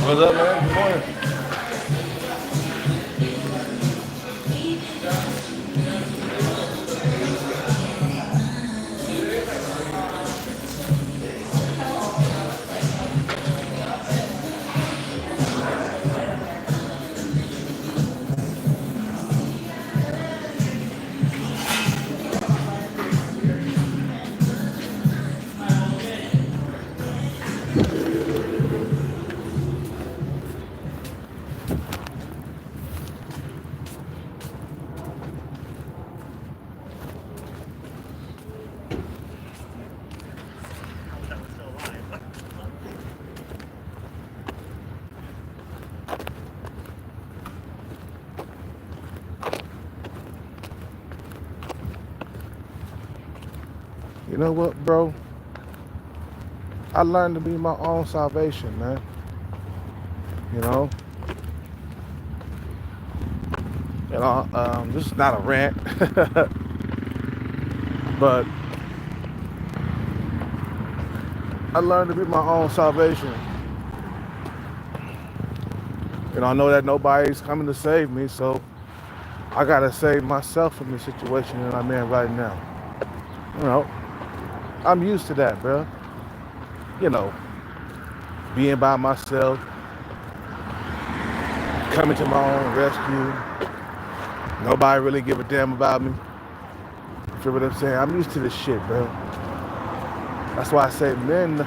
What's up, man? Good morning. You know what, bro? I learned to be my own salvation, man. You know? This is not a rant, but I learned to be my own salvation. I know that nobody's coming to save me, so I gotta save myself from the situation that I'm in right now. You know, I'm used to that, bro. You know, being by myself, coming to my own rescue. Nobody really give a damn about me. You feel what I'm saying? I'm used to this shit, bro. That's why I say men,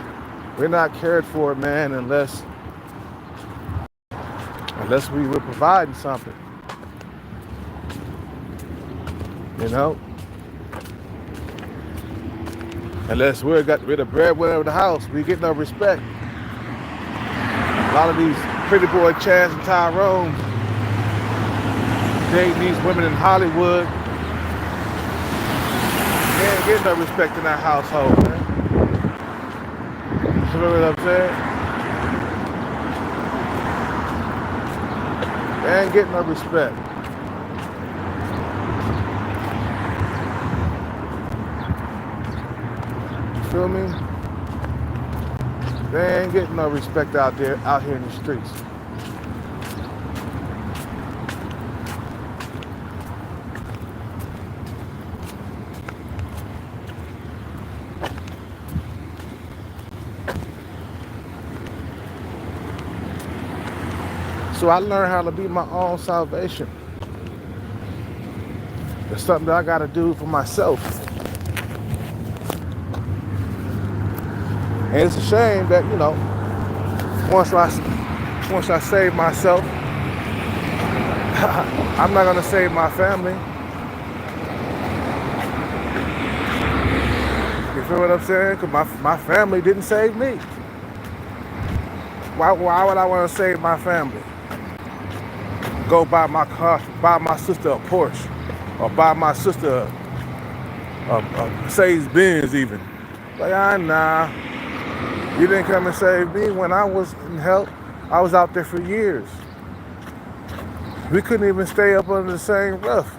we're not cared for, man, unless we were providing something. You know? Unless we're the breadwinner of the house, we get no respect. A lot of these pretty boy Chaz and Tyrone dating these women in Hollywood. They ain't getting no respect in that household, man. You know what I'm saying? They ain't getting no respect. You feel me? They ain't getting no respect out here in the streets. So I learned how to be my own salvation. It's something that I gotta do for myself. And it's a shame that, once I save myself, I'm not gonna save my family. You feel what I'm saying? Because my family didn't save me. Why would I want to save my family? Go buy my car, buy my sister a Porsche, or buy my sister a Mercedes Benz even. Like, nah. You didn't come and save me when I was in help. I was out there for years. We couldn't even stay up under the same roof.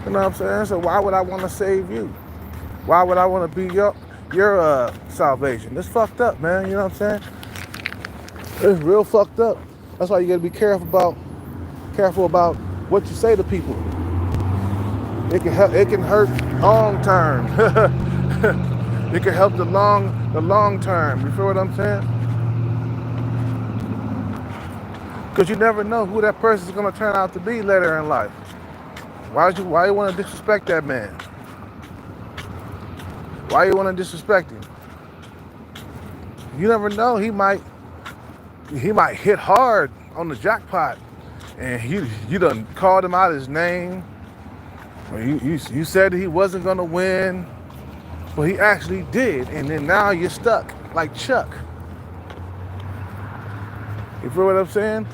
You know what I'm saying? So why would I want to save you? Why would I want to be your salvation? It's fucked up, man. You know what I'm saying? It's real fucked up. That's why you gotta be careful about what you say to people. It can hurt long term. It can help the long term. You feel what I'm saying? Because you never know who that person is gonna turn out to be later in life. Why you want to disrespect that man? Why you want to disrespect him? You never know. He might he might hit hard on the jackpot, and you done called him out his name. Or you said he wasn't gonna win, but he actually did, and then now you're stuck like Chuck. You feel what I'm saying?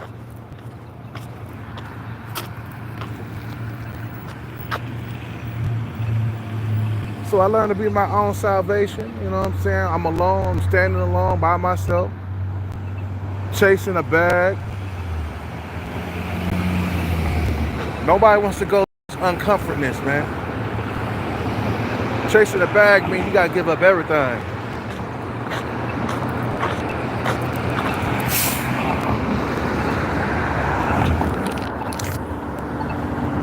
So I learned to be my own salvation. You know what I'm saying? I'm alone. I'm standing alone by myself, chasing a bag. Nobody wants to go uncomfortness, man. Chasing a bag means you gotta give up everything.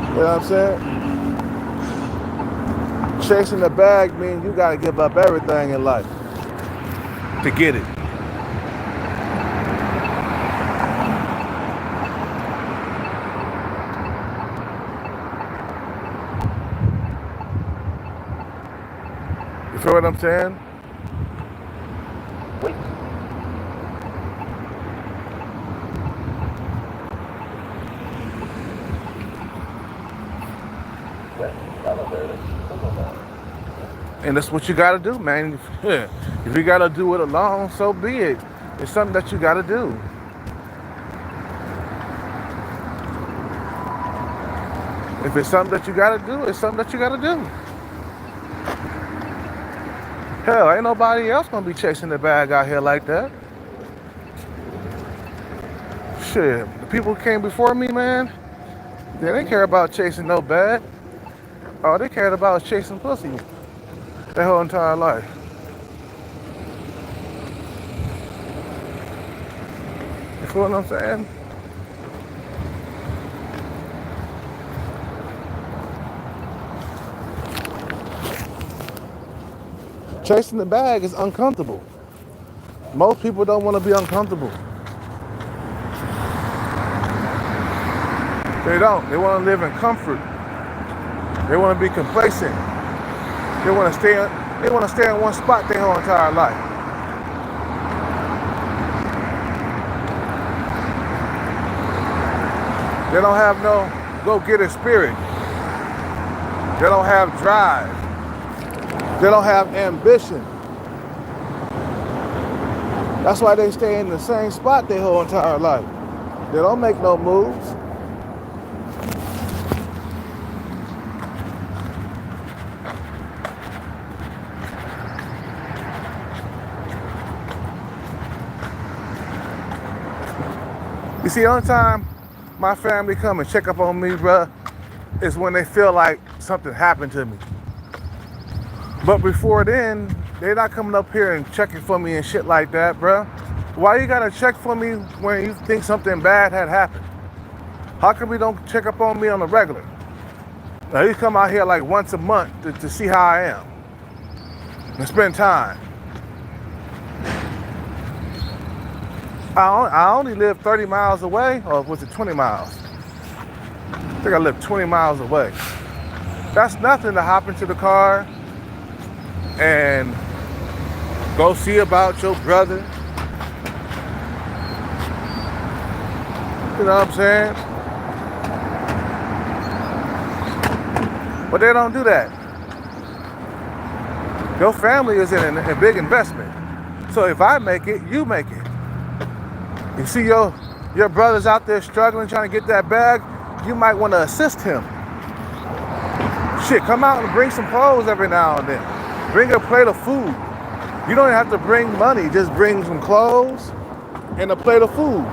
You know what I'm saying? Chasing the bag means you gotta give up everything in life to get it. You feel what I'm saying? And that's what you gotta do, man. If you gotta do it alone, so be it. It's something that you gotta do. If it's something that you gotta do, it's something that you gotta do. Hell, ain't nobody else gonna be chasing the bag out here like that. Shit, the people who came before me, man, they didn't care about chasing no bag. All they cared about was chasing pussy their whole entire life. You feel what I'm saying? Chasing the bag is uncomfortable. Most people don't want to be uncomfortable. They don't. They want to live in comfort. They want to be complacent. They want to stay in one spot their whole entire life. They don't have no go-getter spirit. They don't have drive. They don't have ambition. That's why they stay in the same spot their whole entire life. They don't make no moves. You see, the only time my family come and check up on me, bruh, is when they feel like something happened to me. But before then, they're not coming up here and checking for me and shit like that, bruh. Why you gotta check for me when you think something bad had happened? How come you don't check up on me on the regular? Now you come out here like once a month to see how I am and spend time. I only live 30 miles away, or was it 20 miles? I think I live 20 miles away. That's nothing to hop into the car and go see about your brother. You know what I'm saying? But they don't do that. Your family is in a big investment. So if I make it, you make it. You see your brother's out there struggling, trying to get that bag, you might want to assist him. Shit, come out and bring some clothes every now and then. Bring a plate of food. You don't have to bring money, just bring some clothes and a plate of food.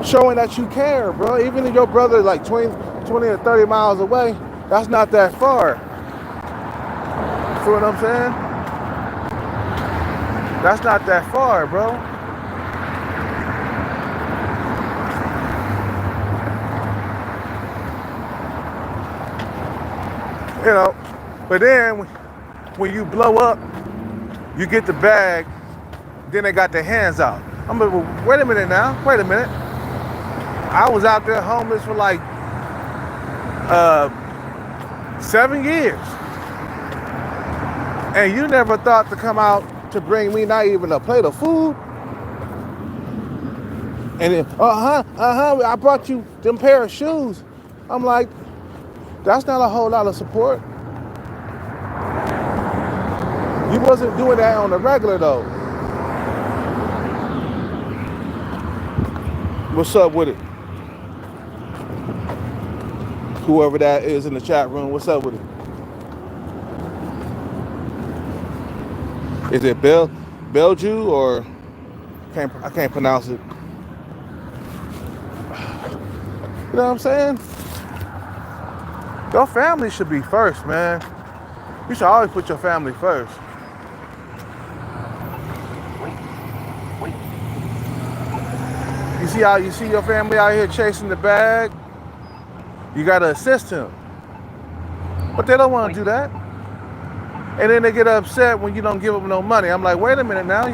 Showing that you care, bro. Even if your brother is like 20 or 30 miles away, that's not that far. You feel what I'm saying? That's not that far, bro. You know, but then when you blow up, you get the bag, then they got their hands out. I'm like, well, wait a minute now, wait a minute. I was out there homeless for like 7 years. And you never thought to come out to bring me not even a plate of food? And then, I brought you them pair of shoes. I'm like, that's not a whole lot of support. You wasn't doing that on the regular though. What's up with it? Whoever that is in the chat room, what's up with it? Is it Belju or I can't pronounce it. You know what I'm saying? Your family should be first, man. You should always put your family first. You see your family out here chasing the bag, you gotta assist him. But they don't want to do that. And then they get upset when you don't give them no money. I'm like, wait a minute now.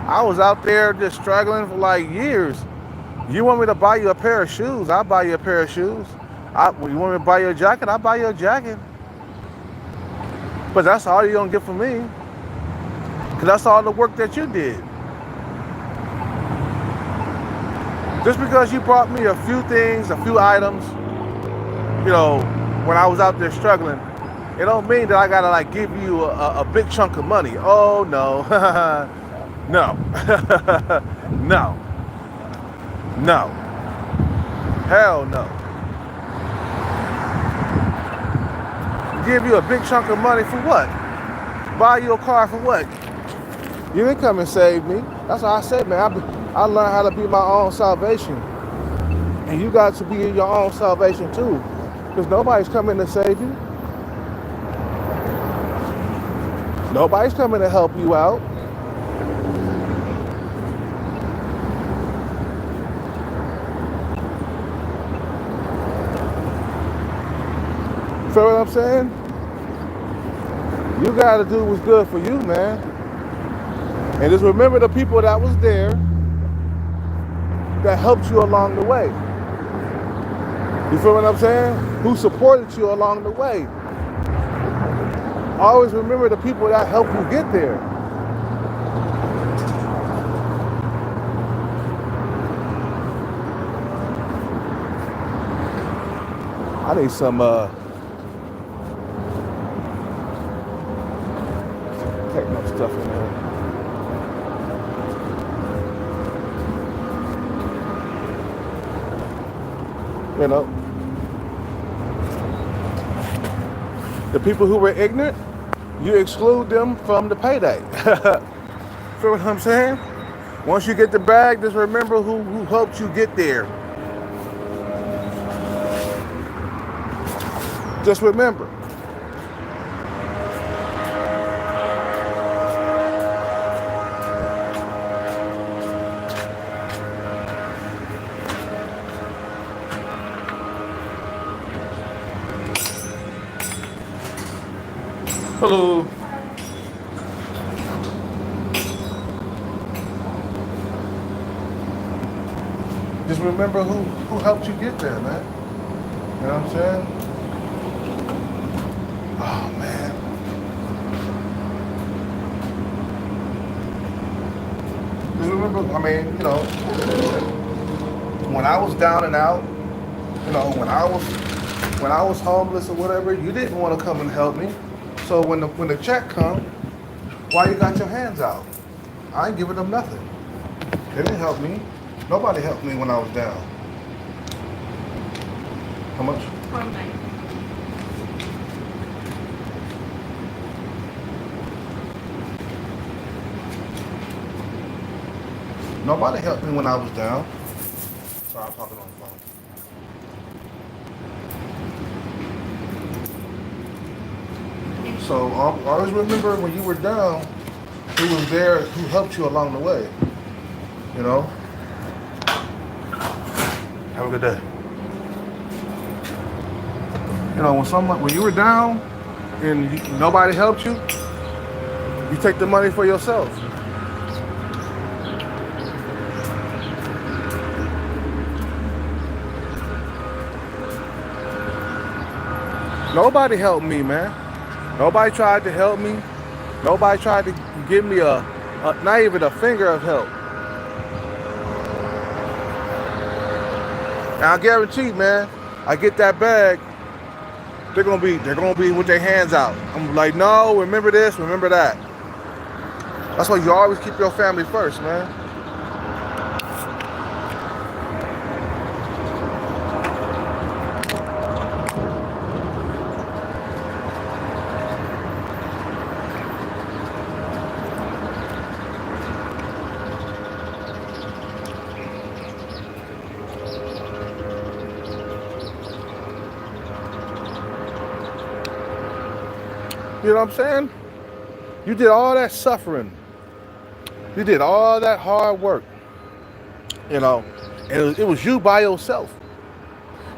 I was out there just struggling for like years. You want me to buy you a pair of shoes? I'll buy you a pair of shoes. You want me to buy you a jacket? I'll buy you a jacket. But that's all you're gonna get from me. Because that's all the work that you did. Just because you brought me a few things, a few items, you know, when I was out there struggling, it don't mean that I gotta like give you a big chunk of money. Oh no, no, no, no, hell no. Give you a big chunk of money for what? Buy you a car for what? You didn't come and save me. That's what I said, man. I learned how to be my own salvation. And you got to be your own salvation too. Because nobody's coming to save you. Nobody's coming to help you out. Feel what I'm saying? You gotta do what's good for you, man. And just remember the people that was there that helped you along the way. You feel what I'm saying? Who supported you along the way. Always remember the people that helped you get there. I need some techno stuff in there. You know, the people who were ignorant, you exclude them from the payday. Feel what I'm saying? Once you get the bag, just remember who helped you get there. Just remember. Hello. Just remember who helped you get there, man. You know what I'm saying? Oh, man. Just remember, I mean, you know, when I was down and out, you know, when I was homeless or whatever, you didn't want to come and help me. So when the check come, why you got your hands out? I ain't giving them nothing. They didn't help me. Nobody helped me when I was down. How much? $4.90. Nobody helped me when I was down. Sorry, I'm talking on the phone. So always remember when you were down, who was there, who helped you along the way. You know? Have a good day. You know, when you were down and nobody helped you, you take the money for yourself. Nobody helped me, man. Nobody tried to help me. Nobody tried to give me not even a finger of help. And I guarantee, man, I get that bag, they're gonna be with their hands out. I'm like, no, remember this, remember that. That's why you always keep your family first, man. You know what I'm saying? You did all that suffering. You did all that hard work. You know, and it was you by yourself.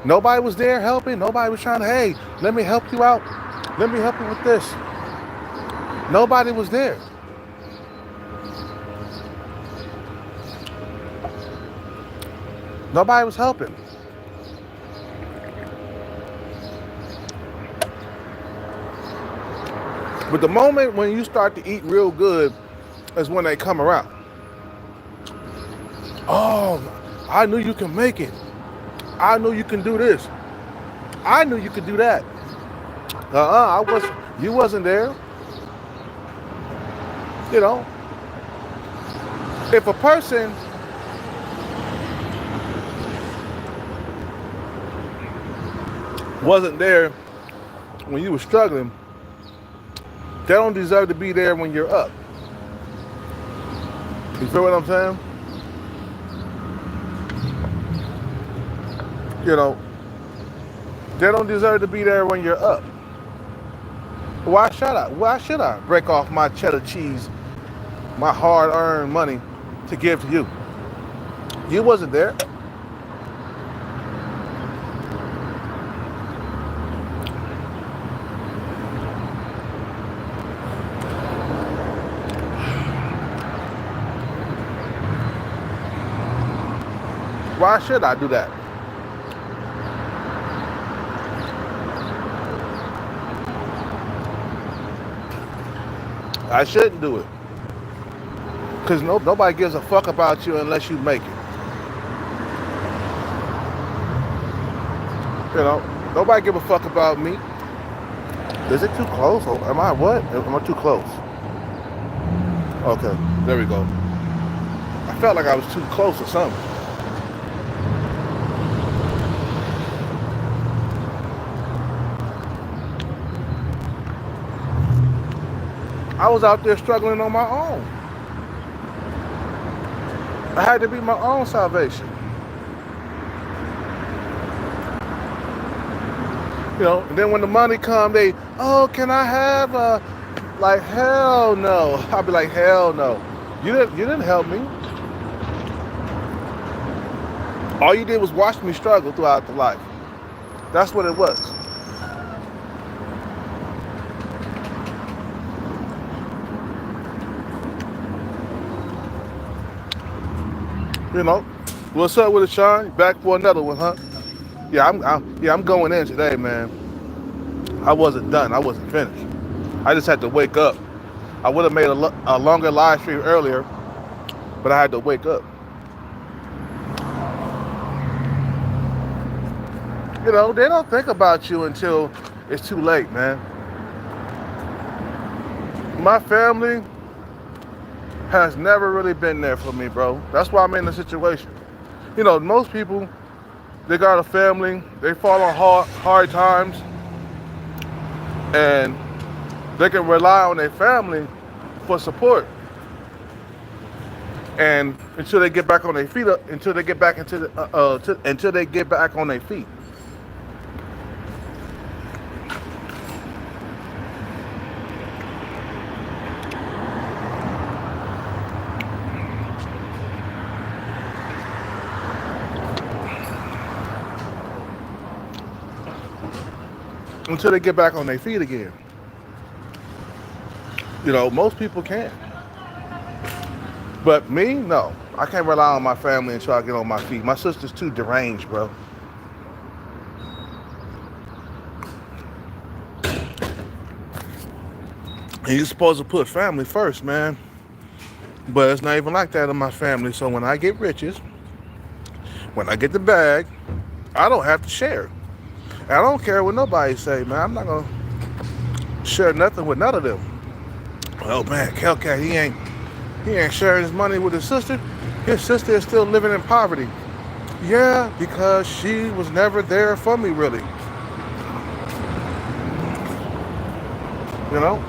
Nobody was there helping. Nobody was trying to, hey, let me help you out. Let me help you with this. Nobody was there. Nobody was helping. But the moment when you start to eat real good is when they come around. Oh, I knew you can make it. I knew you can do this. I knew you could do that. You wasn't there. You know, if a person wasn't there when you were struggling, they don't deserve to be there when you're up. You feel what I'm saying? You know, they don't deserve to be there when you're up. Why should I? Why should I break off my cheddar cheese, my hard-earned money to give to you? You wasn't there. Why should I do that? I shouldn't do it. Because nobody gives a fuck about you unless you make it. You know, nobody give a fuck about me. Is it too close? Or am I what? Am I too close? Okay, there we go. I felt like I was too close or something. I was out there struggling on my own. I had to be my own salvation. You know, and then when the money come, oh, can I have like, hell no. I'll be like, hell no. You didn't help me. All you did was watch me struggle throughout the life. That's what it was. You know, what's up with it, Sean? Back for another one, huh? Yeah, I'm going in today, man. I wasn't done. I wasn't finished. I just had to wake up. I would have made a longer live stream earlier, but I had to wake up. You know, they don't think about you until it's too late, man. My family has never really been there for me, bro. That's why I'm in the situation. You know, most people, they got a family, they fall on hard times, and they can rely on their family for support. And until they get back on their feet, until they get back into until they get back on their feet. Until they get back on their feet again. You know, most people can. But me, no. I can't rely on my family until I get on my feet. My sister's too deranged, bro. And you're supposed to put family first, man. But it's not even like that in my family. So when I get riches, when I get the bag, I don't have to share. And I don't care what nobody say, man. I'm not gonna share nothing with none of them. Oh man, Hellcat, he ain't sharing his money with his sister. His sister is still living in poverty. Yeah, because she was never there for me, really. You know?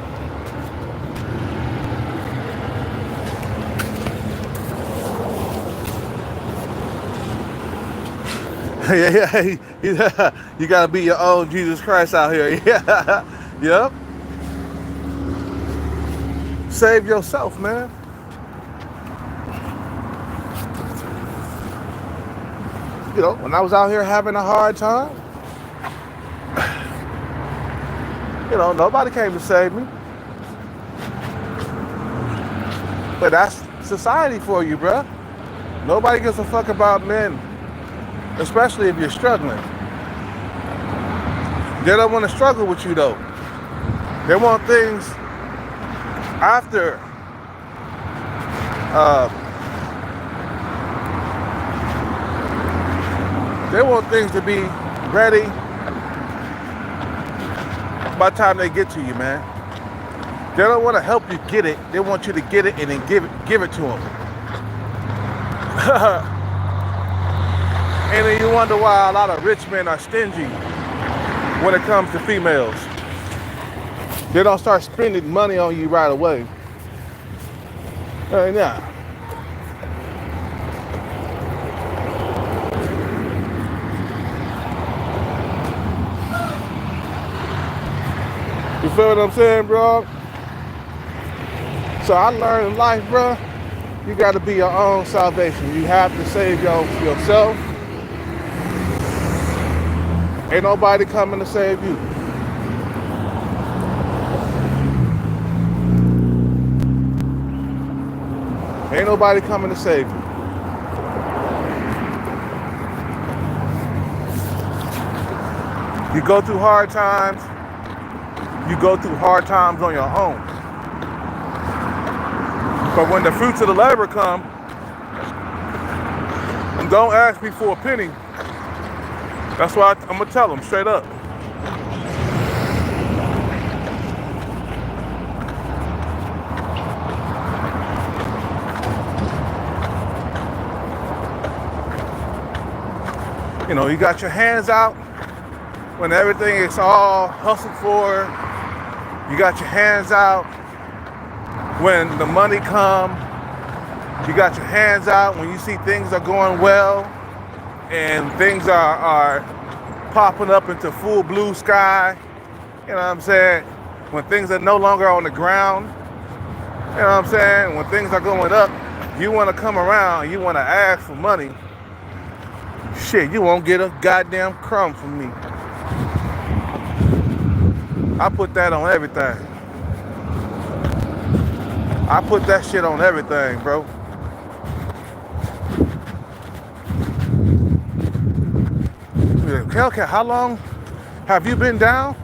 Yeah. You gotta be your own Jesus Christ out here. Yeah. Yep. Save yourself, man. You know, when I was out here having a hard time, you know, nobody came to save me. But that's society for you, bruh. Nobody gives a fuck about men, especially if you're struggling. They don't want to struggle with you, though. They want things after they want things to be ready by the time they get to you, man. They don't want to help you get it. They want you to get it and then give it to them. And then you wonder why a lot of rich men are stingy when it comes to females. They don't start spending money on you right away. Yeah. You feel what I'm saying, bro? So I learned in life, bro, you got to be your own salvation. You have to save yourself. Ain't nobody coming to save you. Ain't nobody coming to save you. You go through hard times. You go through hard times on your own. But when the fruits of the labor come, don't ask me for a penny. That's why I'm gonna tell them straight up. You know, you got your hands out when everything is all hustled for. You got your hands out when the money come. You got your hands out when you see things are going well and things are popping up into full blue sky. You know what I'm saying? When things are no longer on the ground. You know what I'm saying? When things are going up, you want to come around, you want to ask for money. Shit, you won't get a goddamn crumb from me. I put that on everything. I put that shit on everything, bro. Hellcat, how long have you been down?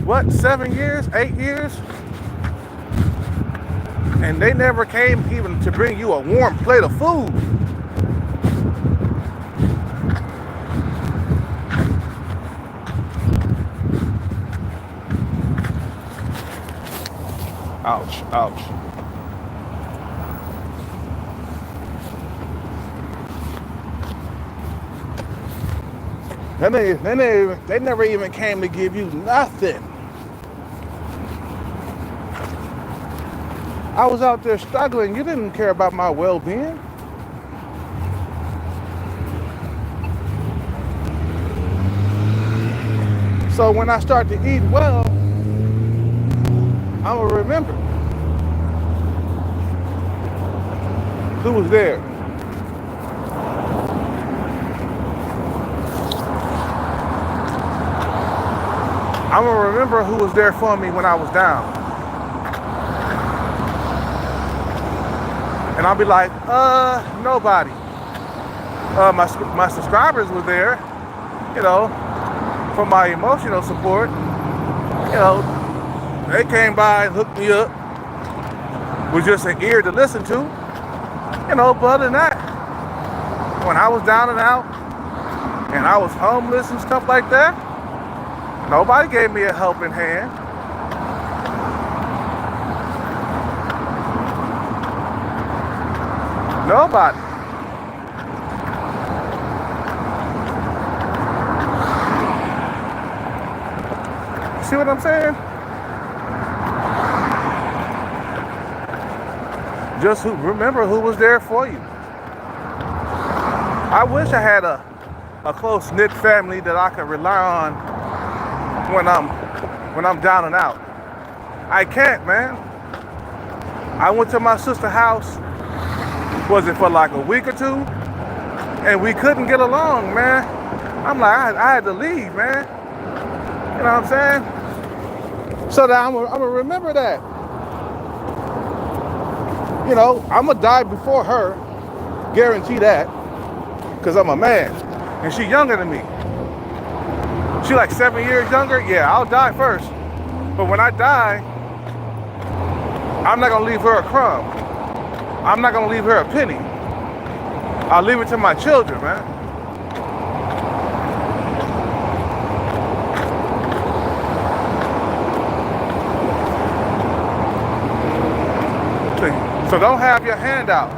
What, 7 years, 8 years? And they never came even to bring you a warm plate of food. Ouch, ouch. They never even came to give you nothing. I was out there struggling. You didn't care about my well-being. So when I start to eat well, I'm gonna remember who was there. I'm gonna remember who was there for me when I was down. And I'll be like, nobody. My subscribers were there, you know, for my emotional support. You know, they came by and hooked me up with just an ear to listen to. You know, but other than that, when I was down and out, and I was homeless and stuff like that, nobody gave me a helping hand. Nobody. See what I'm saying? Just remember who was there for you. I wish I had a close-knit family that I could rely on when I'm down and out. I can't, man. I went to my sister's house, was it for like a week or two? And we couldn't get along, man. I'm like, I had to leave, man. You know what I'm saying? So that I'm gonna remember that. You know, I'm gonna die before her. Guarantee that. Because I'm a man. And she younger than me. She like 7 years younger? Yeah, I'll die first. But when I die, I'm not gonna leave her a crumb. I'm not gonna leave her a penny. I'll leave it to my children, man. So don't have your hand out.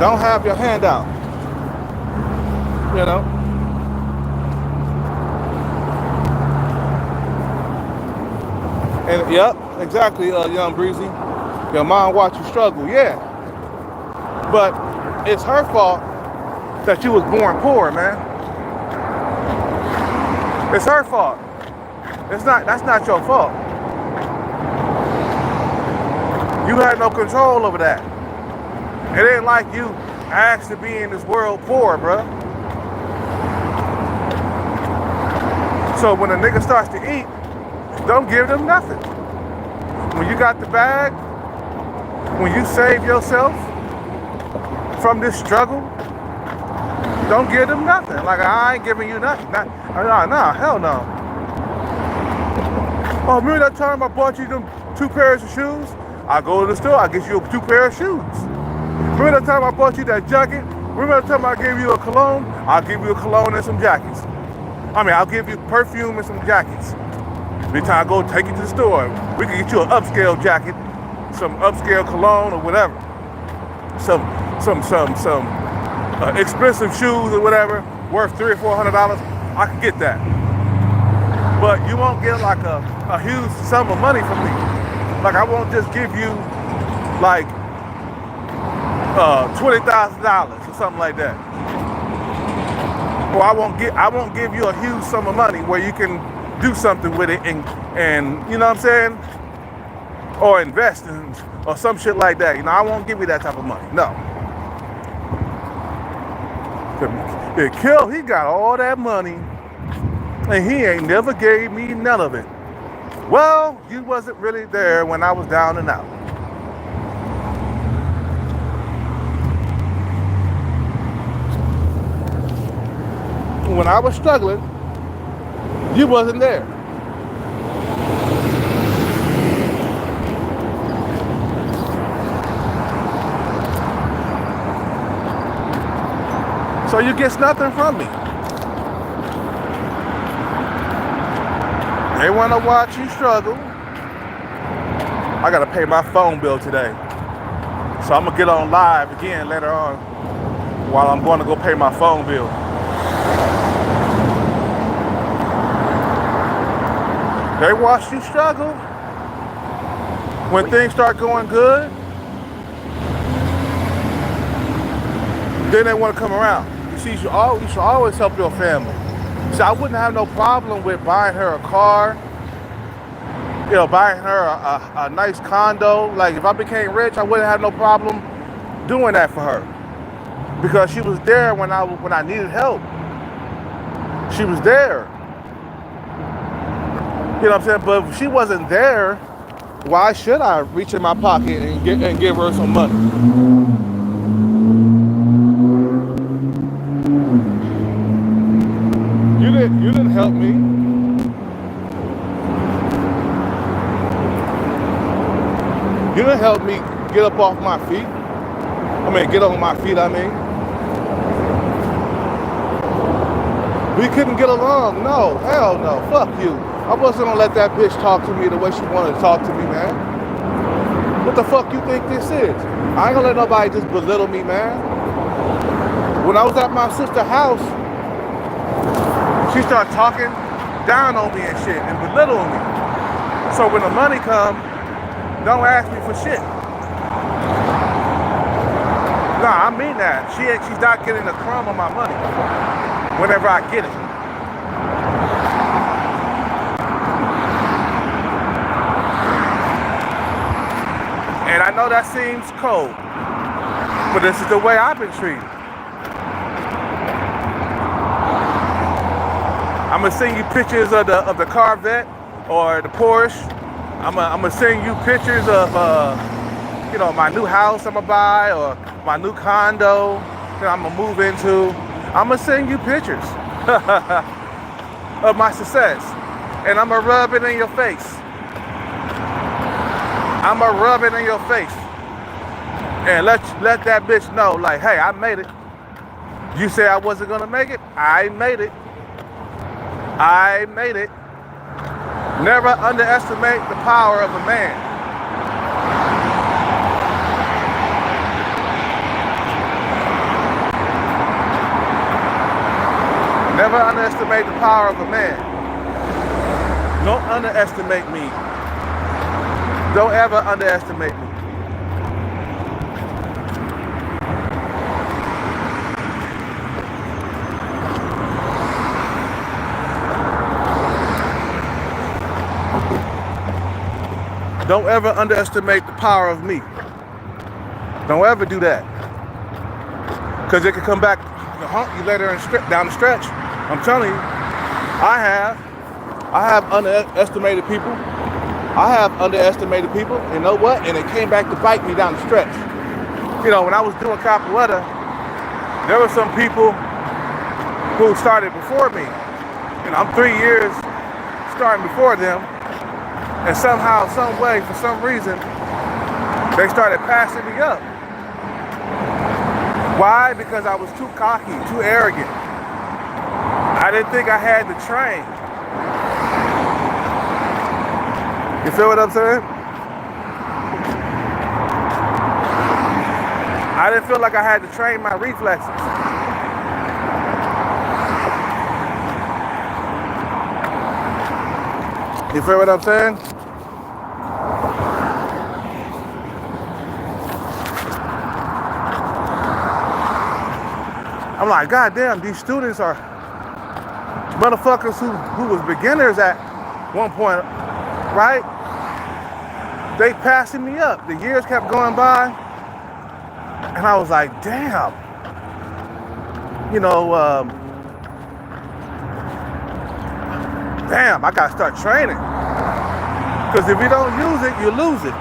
Don't have your hand out. You know? And yep, exactly, young Breezy. Your mom watched you struggle, yeah. But it's her fault that you was born poor, man. It's her fault. That's not your fault. You had no control over that. It ain't like you asked to be in this world poor, bruh. So when a nigga starts to eat, don't give them nothing. When you got the bag, when you save yourself from this struggle, don't give them nothing. Like, I ain't giving you nothing. No, hell no. Oh, remember that time I bought you them 2 pairs of shoes? I go to the store, I get you 2 pairs of shoes. Remember that time I bought you that jacket? Remember that time I gave you a cologne? I'll give you a cologne and some jackets. I'll give you perfume and some jackets. Every time I go take you to the store, we can get you an upscale jacket, some upscale cologne or whatever. Some expensive shoes or whatever, worth $300 or $400. I can get that. But you won't get like a huge sum of money from me. Like, I won't just give you like $20,000 or something like that. Or I won't give you a huge sum of money where you can do something with it and you know what I'm saying? Or invest in or some shit like that. You know, I won't give you that type of money. No. Kill, he got all that money and he ain't never gave me none of it. Well, you wasn't really there when I was down and out. When I was struggling, you wasn't there. So you get nothing from me. They want to watch you struggle. I got to pay my phone bill today. So I'm going to get on live again later on while I'm going to go pay my phone bill. They watch you struggle. When things start going good, then they want to come around. You see, you should always help your family. See, I wouldn't have no problem with buying her a car, buying her a nice condo. Like, if I became rich, I wouldn't have no problem doing that for her. Because she was there when I needed help. She was there. You know what I'm saying? But if she wasn't there, why should I reach in my pocket and give her some money? You didn't help me. You didn't help me get up off my feet. Get on my feet, We couldn't get along. No, hell no. Fuck you. I wasn't gonna let that bitch talk to me the way she wanted to talk to me, man. What the fuck you think this is? I ain't gonna let nobody just belittle me, man. When I was at my sister's house, she started talking down on me and shit and belittling me. So when the money come, don't ask me for shit. Nah, I mean that. She's not getting a crumb of my money whenever I get it. And I know that seems cold, but this is the way I've been treated. I'm gonna send you pictures of the Corvette or the Porsche. I'm gonna send you pictures of my new house I'm gonna buy or my new condo that I'm gonna move into. I'm gonna send you pictures of my success, and I'm gonna rub it in your face. I'm gonna rub it in your face and let that bitch know, like, hey, I made it. You said I wasn't gonna make it. I made it. I made it. Never underestimate the power of a man. Never underestimate the power of a man. Don't underestimate me. Don't ever underestimate me. Don't ever underestimate the power of me. Don't ever do that. Because it can come back to haunt you later down the stretch. I'm telling you, I have underestimated people. I have underestimated people. You know what? And it came back to bite me down the stretch. When I was doing capoeira, there were some people who started before me. I'm 3 years starting before them. And somehow, some way, for some reason, they started passing me up. Why? Because I was too cocky, too arrogant. I didn't think I had to train. You feel what I'm saying? I didn't feel like I had to train my reflexes. You feel what I'm saying? I'm like, God damn, these students are motherfuckers who was beginners at one point, right? They passing me up. The years kept going by, and I was like, damn. Damn, I gotta start training. Because if you don't use it, you lose it.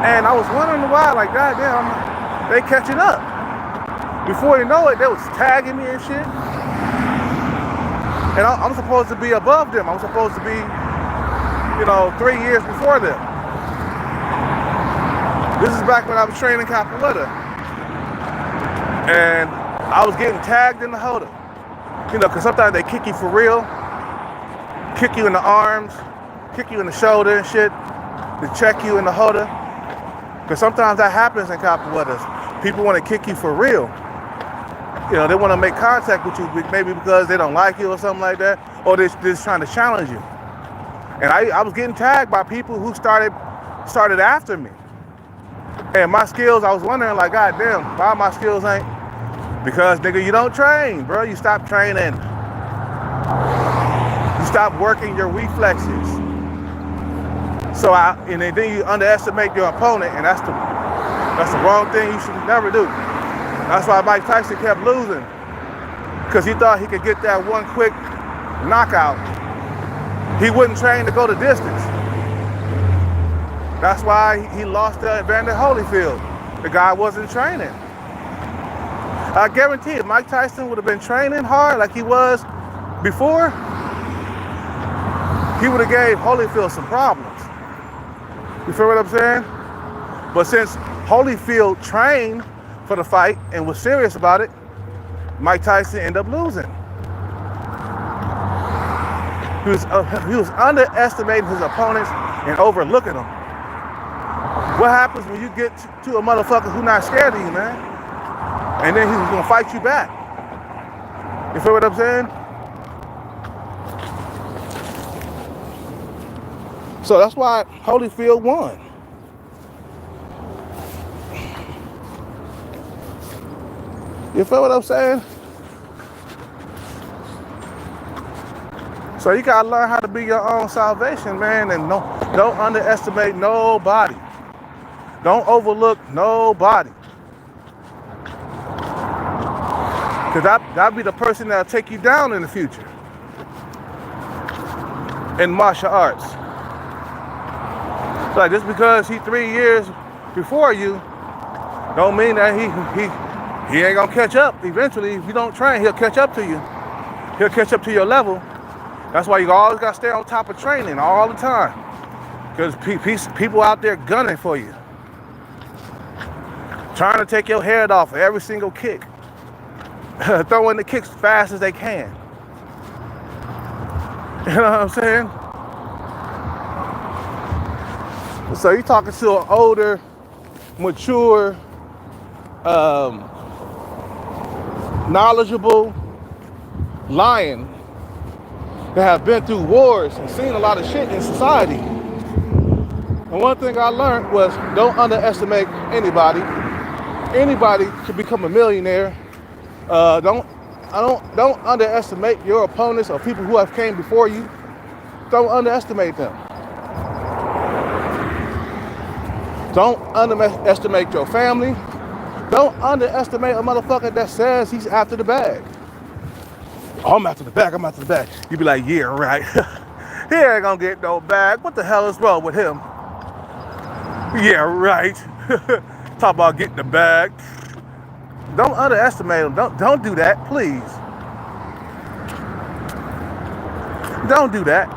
And I was wondering why, like, God damn, they catching up. Before you know it, they was tagging me and shit. And I'm supposed to be above them. I'm supposed to be, 3 years before them. This is back when I was training capoeira. And I was getting tagged in the holder. Because sometimes they kick you for real. Kick you in the arms, kick you in the shoulder and shit. To check you in the holder. Because sometimes that happens in capoeiras. People want to kick you for real. They want to make contact with you, maybe because they don't like you or something like that, or they're just trying to challenge you. And I was getting tagged by people who started after me. And my skills, I was wondering, like, God damn, why my skills ain't? Because, nigga, you don't train, bro. You stop training. You stop working your reflexes. And then you underestimate your opponent, and that's the wrong thing you should never do. That's why Mike Tyson kept losing, because he thought he could get that one quick knockout. He wouldn't train to go the distance. That's why he lost to Evander Holyfield. The guy wasn't training. I guarantee if Mike Tyson would have been training hard like he was before, he would have gave Holyfield some problems. You feel what I'm saying? But since Holyfield trained for the fight and was serious about it, Mike Tyson ended up losing. He was underestimating his opponents and overlooking them. What happens when you get to a motherfucker who's not scared of you, man? And then he's gonna fight you back. You feel what I'm saying? So that's why Holyfield won. You feel what I'm saying? So you gotta learn how to be your own salvation, man, and don't underestimate nobody. Don't overlook nobody. Cause that'll be the person that'll take you down in the future. In martial arts. Like just because he 3 years before you, don't mean that he ain't gonna catch up. Eventually, if you don't train, he'll catch up to you. He'll catch up to your level. That's why you always gotta stay on top of training all the time. Because people out there gunning for you. Trying to take your head off of every single kick. Throwing the kicks as fast as they can. You know what I'm saying? So you're talking to an older, mature, knowledgeable lion that have been through wars and seen a lot of shit in society. And one thing I learned was don't underestimate anybody. Anybody can become a millionaire. Don't underestimate your opponents or people who have came before you. Don't underestimate them. Don't underestimate your family. Don't underestimate a motherfucker that says he's after the bag. Oh, I'm after the bag, I'm after the bag. You be like, yeah, right. He ain't gonna get no bag. What the hell is wrong with him? Yeah, right. Talk about getting the bag. Don't underestimate him. Don't do that, please. Don't do that.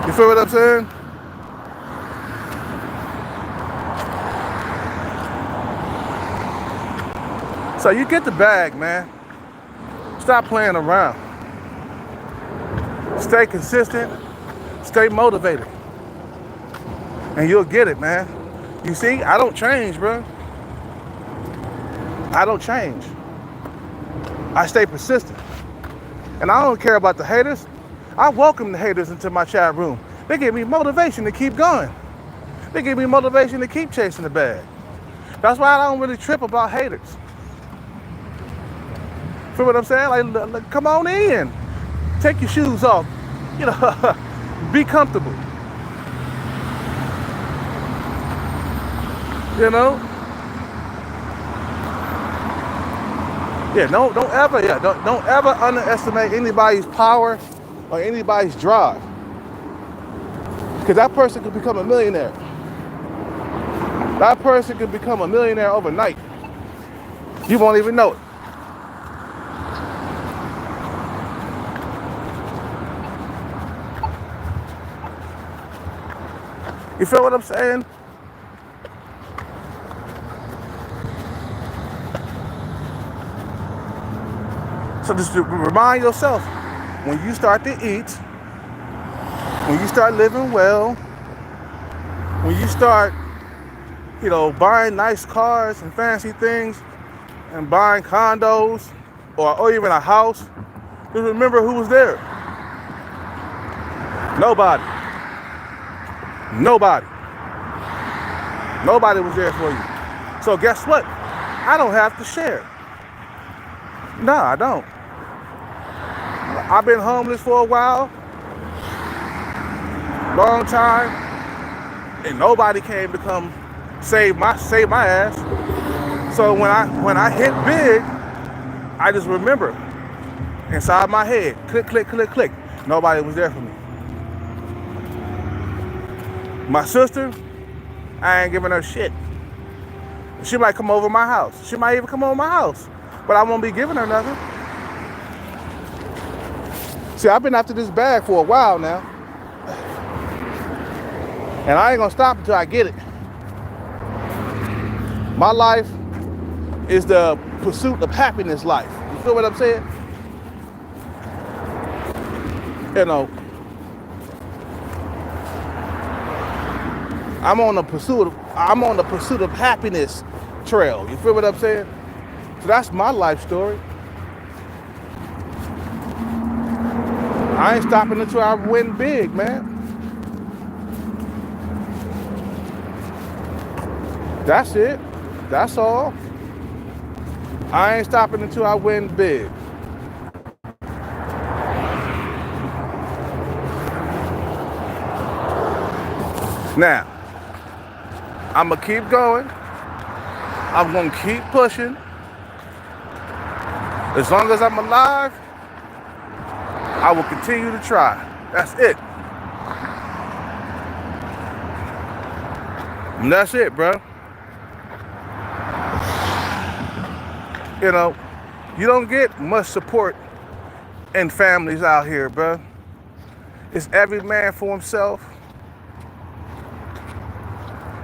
You feel what I'm saying? So you get the bag, man. Stop playing around. Stay consistent. Stay motivated. And you'll get it, man. You see, I don't change, bro. I don't change. I stay persistent. And I don't care about the haters. I welcome the haters into my chat room. They give me motivation to keep going. They give me motivation to keep chasing the bag. That's why I don't really trip about haters. Feel what I'm saying? Like, come on in. Take your shoes off. You know, be comfortable. You know? Yeah, don't ever underestimate anybody's power or anybody's drive. Because that person could become a millionaire. That person could become a millionaire overnight. You won't even know it. You feel what I'm saying? So just to remind yourself, when you start to eat, when you start living well, when you start, buying nice cars and fancy things and buying condos or even a house, just remember who was there. Nobody. Nobody. Nobody was there for you. So guess what? I don't have to share. No, I don't. I've been homeless for a while, long time, and nobody came to come save my ass. So when I hit big, I just remember inside my head, click, click, click, click. Nobody was there for me. My sister, I ain't giving her shit. She might come over my house. She might even come over my house, but I won't be giving her nothing. See, I've been after this bag for a while now. And I ain't gonna stop until I get it. My life is the pursuit of happiness life. You feel what I'm saying? You know, I'm on the pursuit of happiness trail. You feel what I'm saying? So that's my life story. I ain't stopping until I win big, man. That's it. That's all. I ain't stopping until I win big. Now, I'm gonna keep going. I'm gonna keep pushing. As long as I'm alive, I will continue to try. That's it. And that's it, bro. You know, you don't get much support in families out here, bro. It's every man for himself.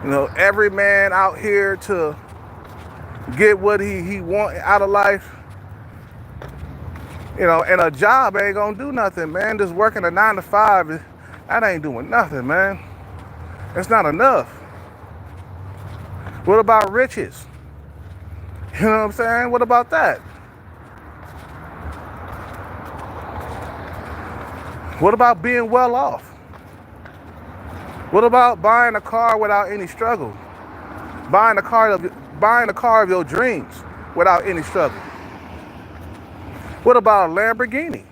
You know, every man out here to get what he want out of life. You know, and a job ain't gonna do nothing, man. Just working a 9 to 5, that ain't doing nothing, man. It's not enough. What about riches? You know what I'm saying? What about that? What about being well off? What about buying a car without any struggle? Buying a car of your dreams without any struggle? What about a Lamborghini?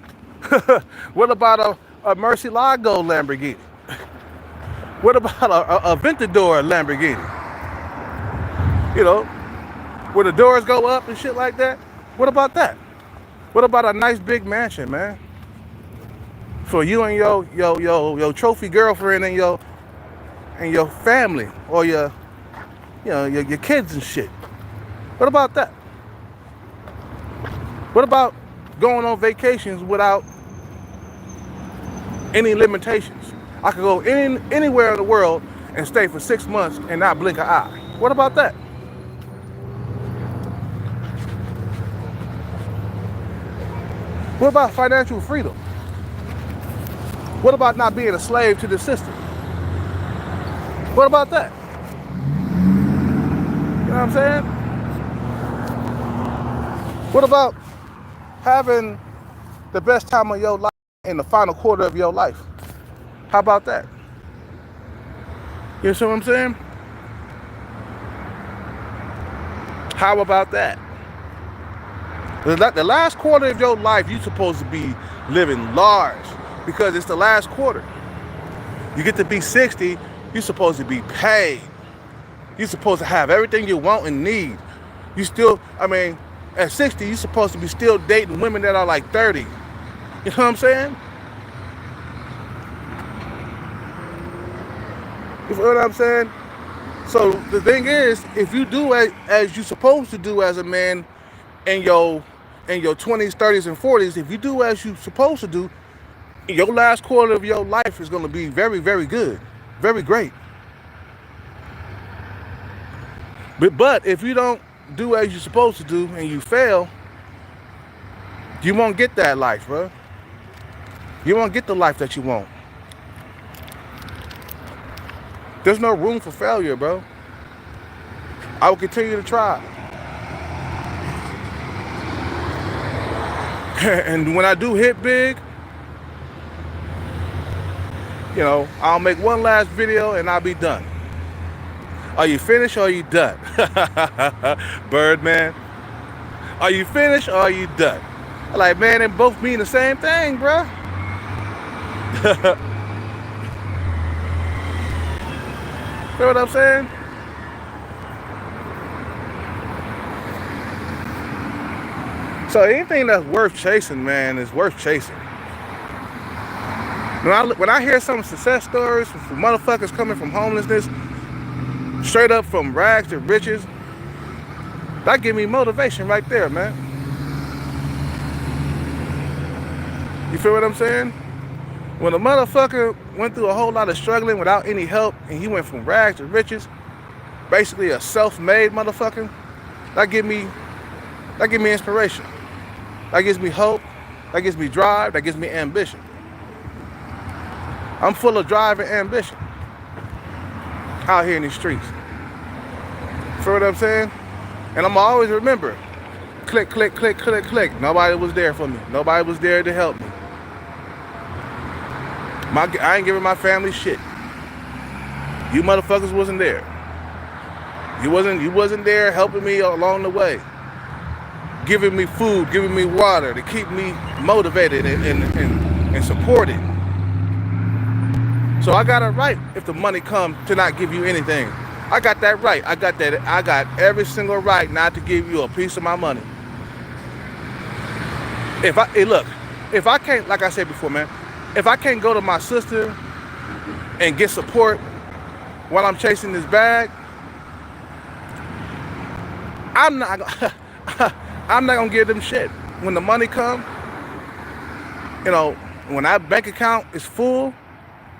What about a Murcielago Lamborghini? What about a Aventador Lamborghini? You know, where the doors go up and shit like that? What about that? What about a nice big mansion, man? For you and your trophy girlfriend and your family, or your kids and shit. What about that? What about going on vacations without any limitations? I could go anywhere in the world and stay for 6 months and not blink an eye. What about that? What about financial freedom? What about not being a slave to the system? What about that? You know what I'm saying? What about having the best time of your life in the final quarter of your life? How about that? You see what I'm saying? How about that? The last quarter of your life, you're supposed to be living large because it's the last quarter. You get to be 60, you're supposed to be paid. You're supposed to have everything you want and need. You still, at 60, you're supposed to be still dating women that are like 30. You know what I'm saying? You feel what I'm saying? So the thing is, if you do as you're supposed to do as a man in your 20s, 30s, and 40s, if you do as you're supposed to do, your last quarter of your life is going to be very, very good, very great. But if you don't do as you're supposed to do and you fail, you won't get that life, bro. You won't get the life that you want. There's no room for failure, bro. I will continue to try. And when I do hit big, I'll make one last video and I'll be done. Are you finished or are you done? Birdman. Are you finished or are you done? Like, man, they both mean the same thing, bro. Know what I'm saying? So anything that's worth chasing, man, is worth chasing. When I hear some success stories from motherfuckers coming from homelessness, straight up from rags to riches, that give me motivation right there, man. You feel what I'm saying? When a motherfucker went through a whole lot of struggling without any help, and he went from rags to riches, basically a self-made motherfucker, that give me inspiration. That gives me hope. That gives me drive. That gives me ambition. I'm full of drive and ambition out here in these streets. Feel what I'm saying? And I'm always remember, click, click, click, click, click. Nobody was there for me. Nobody was there to help me. I ain't giving my family shit. You motherfuckers wasn't there. You wasn't there helping me along the way. Giving me food, giving me water to keep me motivated and supported. So I got a right, if the money comes, to not give you anything. I got that right. I got every single right not to give you a piece of my money. If I can't, like I said before, man, if I can't go to my sister and get support while I'm chasing this bag, I'm not gonna give them shit. When the money come, when that bank account is full,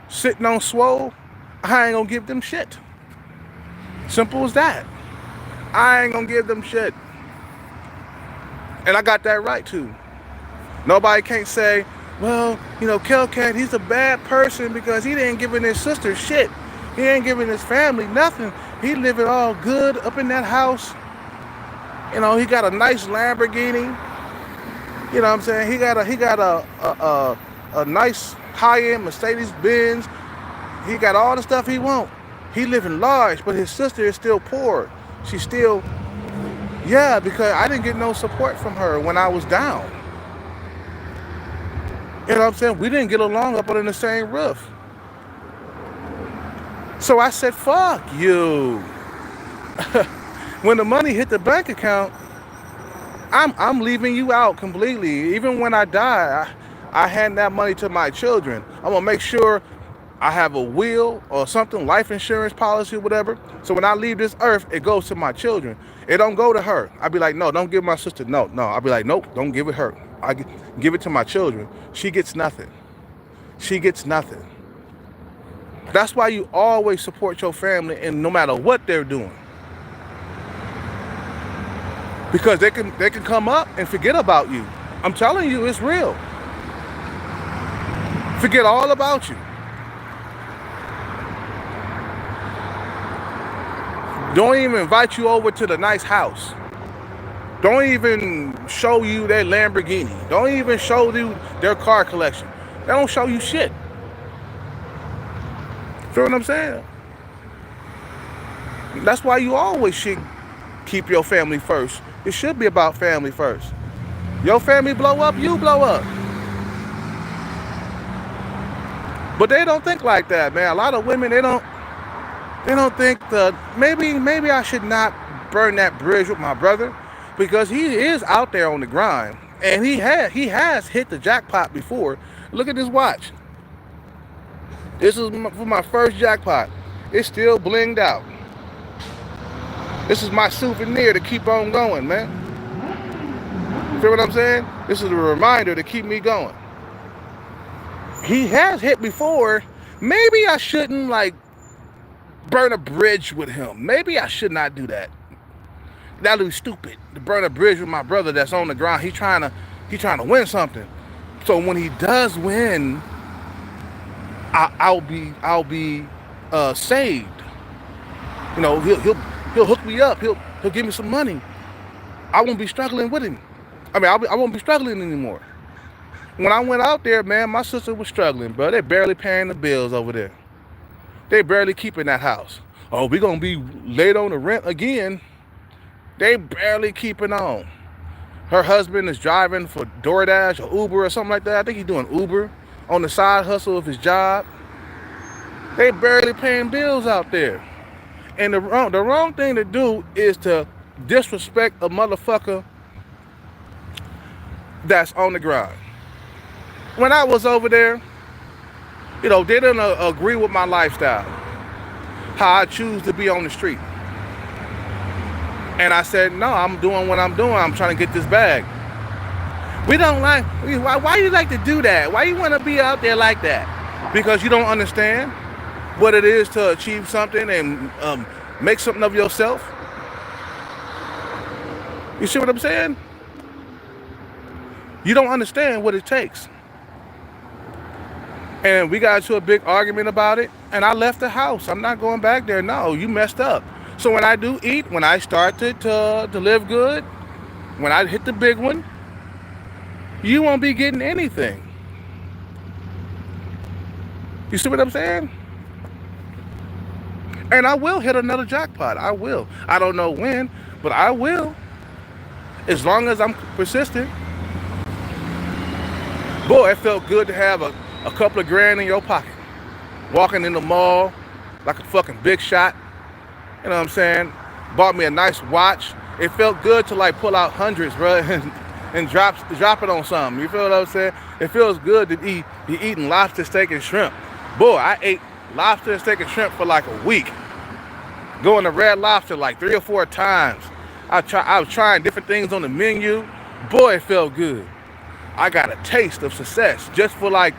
sitting on swole, I ain't gonna give them shit. Simple as that. I ain't gonna give them shit. And I got that right too. Nobody can't say, well, Kelcat, he's a bad person because he didn't give his sister shit. He ain't giving his family nothing. He living all good up in that house. He got a nice Lamborghini. You know what I'm saying? He got a nice high-end Mercedes Benz. He got all the stuff he want. He living large, but his sister is still poor. She's still, because I didn't get no support from her when I was down. You know what I'm saying? We didn't get along up under the same roof. So I said, fuck you. When the money hit the bank account, I'm leaving you out completely. Even when I die, I hand that money to my children. I'm gonna make sure I have a will or something, life insurance policy or whatever. So when I leave this earth, it goes to my children. It don't go to her. I'd be like, no, don't give my sister. No. I'd be like, nope, don't give it her. I give it to my children. She gets nothing. She gets nothing. That's why you always support your family, and no matter what they're doing. Because they can come up and forget about you. I'm telling you, it's real. Forget all about you. Don't even invite you over to the nice house. Don't even show you their Lamborghini. Don't even show you their car collection. They don't show you shit. Feel what I'm saying? That's why you always should keep your family first. It should be about family first. Your family blow up, you blow up. But they don't think like that, man. A lot of women, they don't think that maybe I should not burn that bridge with my brother, because he is out there on the grind, and he has hit the jackpot before. Look at this watch. This is for my first jackpot. It's still blinged out. This is my souvenir to keep on going, man. Feel what I'm saying? This is a reminder to keep me going. He has hit before. Maybe I shouldn't burn a bridge with him. Maybe I should not do that. That would be stupid to burn a bridge with my brother that's on the ground. He trying to win something. So when he does win, I'll be saved. He'll hook me up. He'll give me some money. I won't be struggling with him. I won't be struggling anymore. When I went out there, man, my sister was struggling, bro. They're barely paying the bills over there. They barely keeping that house. Oh, we gonna be late on the rent again. They barely keeping on. Her husband is driving for DoorDash or Uber or something like that. I think he's doing Uber on the side hustle of his job. They barely paying bills out there. And the wrong thing to do is to disrespect a motherfucker that's on the grind. When I was over there, they didn't agree with my lifestyle, how I choose to be on the street. And I said, no, I'm doing what I'm doing. I'm trying to get this bag. We don't like, why you like to do that? Why you want to be out there like that? Because you don't understand what it is to achieve something and make something of yourself. You see what I'm saying? You don't understand what it takes. And we got into a big argument about it, and I left the house. I'm not going back there. No, you messed up. So when I do eat, when I start to live good, when I hit the big one, you won't be getting anything. You see what I'm saying? And I will hit another jackpot. I will. I don't know when, but I will. As long as I'm persistent. Boy, it felt good to have a couple of grand in your pocket. Walking in the mall like a fucking big shot. You know what I'm saying? Bought me a nice watch. It felt good to like pull out hundreds, bro, and drop it on something. You feel what I'm saying? It feels good to be eating lobster, steak, and shrimp. Boy, I ate lobster, steak, and shrimp for like a week. Going to Red Lobster like 3 or 4 times. I was trying different things on the menu. Boy, it felt good. I got a taste of success just for like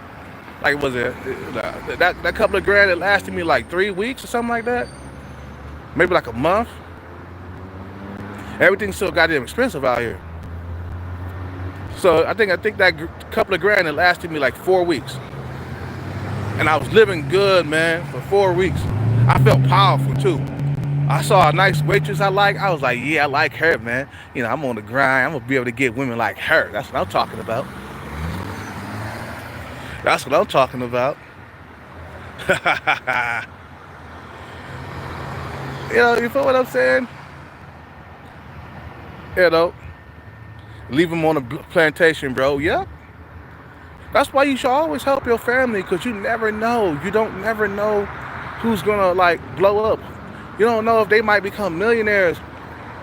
was it that couple of grand that lasted me like 3 weeks or something like that? Maybe like a month. Everything's so goddamn expensive out here. So I think that couple of grand that lasted me like 4 weeks. And I was living good, man, for 4 weeks. I felt powerful too. I saw a nice waitress I like. I was like, yeah, I like her, man. You know, I'm on the grind. I'm going to be able to get women like her. That's what I'm talking about. That's what I'm talking about. You know, you feel what I'm saying? You know, leave them on a plantation, bro. Yep. That's why you should always help your family, because you never know. You don't never know who's going to, like, blow up. You don't know if they might become millionaires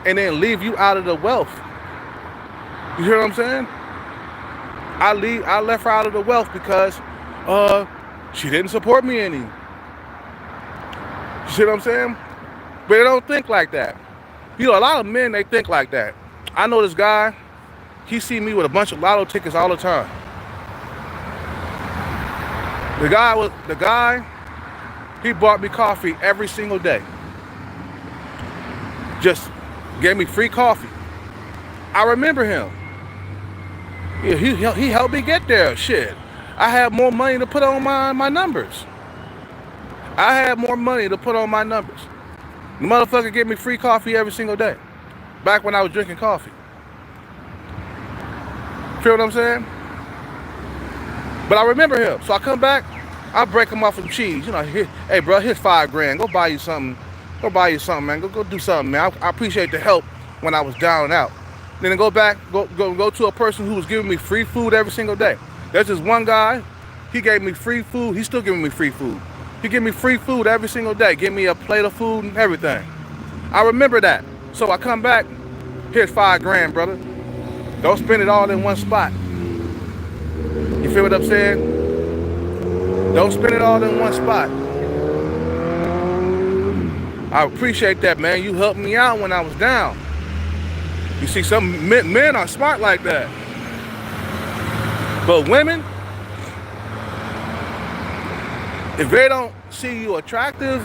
and then leave you out of the wealth. You hear what I'm saying? I left her out of the wealth because she didn't support me any. You see what I'm saying? But they don't think like that. You know, a lot of men, they think like that. I know this guy, he see me with a bunch of lotto tickets all the time. The guy, he bought me coffee every single day. Just gave me free coffee. I remember him. Yeah, he helped me get there. Shit. I had more money to put on my numbers. I had more money to put on my numbers. The motherfucker gave me free coffee every single day. Back when I was drinking coffee. Feel what I'm saying? But I remember him. So I come back, I break him off some cheese. You know, hey bro, here's 5 grand. Go buy you something. Go buy you something, man. Go do something, man. I appreciate the help when I was down and out. Then go back, go to a person who was giving me free food every single day. There's this one guy, he gave me free food. He's still giving me free food. He gave me free food every single day. Give me a plate of food and everything. I remember that. So I come back, here's 5 grand, brother. Don't spend it all in one spot. You feel what I'm saying? Don't spend it all in one spot. I appreciate that, man. You helped me out when I was down. You see, some men are smart like that. But women, if they don't see you attractive,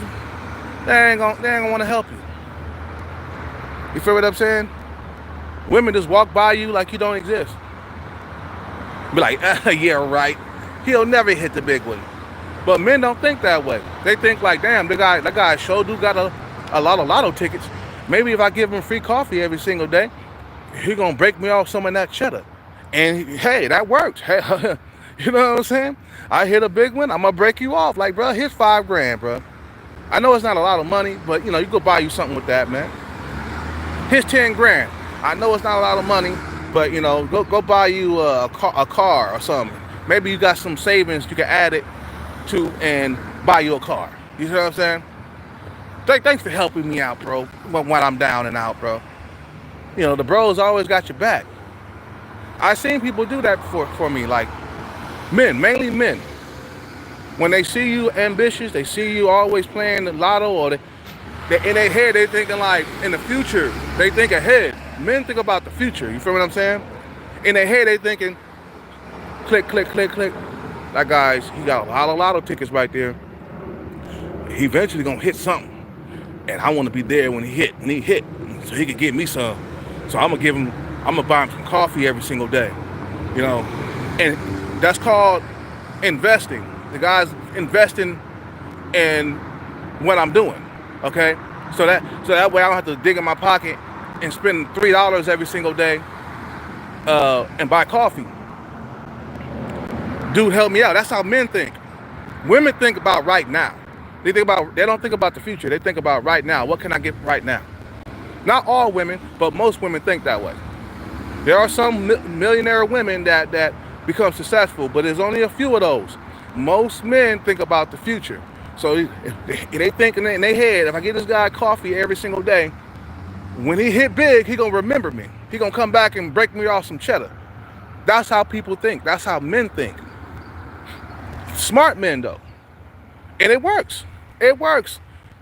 they ain't gonna want to help you. You feel what I'm saying? Women just walk by you like you don't exist. Be like, yeah, right. He'll never hit the big one. But men don't think that way. They think like, damn, that guy sure do got a lot of lotto tickets. Maybe if I give him free coffee every single day, he gonna break me off some of that cheddar. And hey, that worked. Hey, you know what I'm saying? I hit a big one, I'm gonna break you off. Like, bro, here's 5 grand, bro. I know it's not a lot of money, but you know, you go buy you something with that, man. Here's 10 grand. I know it's not a lot of money, but you know, go buy you a car or something. Maybe you got some savings you can add it to and buy you a car. You see what I'm saying? Thanks for helping me out, bro, when I'm down and out, bro. You know, the bros always got your back. I've seen people do that for me, like men, mainly men. When they see you ambitious, they see you always playing the lotto, or they in their head, they thinking like in the future, they think ahead. Men think about the future, you feel what I'm saying? In their head, they thinking, click, click, click, click. That guy's, he got a lot of lotto tickets right there. He eventually gonna hit something. And I want to be there when he hit, so he could give me some. So I'm gonna buy him some coffee every single day, you know. And that's called investing. The guy's investing in what I'm doing, okay? So that way I don't have to dig in my pocket and spend $3 every single day and buy coffee. Dude, help me out. That's how men think. Women think about right now. They don't think about the future. They think about right now. What can I get right now? Not all women, but most women think that way. There are some millionaire women that become successful, but there's only a few of those. Most men think about the future. So if they think in their head, if I get this guy coffee every single day, when he hit big, he gonna remember me. He gonna come back and break me off some cheddar. That's how people think. That's how men think. Smart men though. And it works. It works.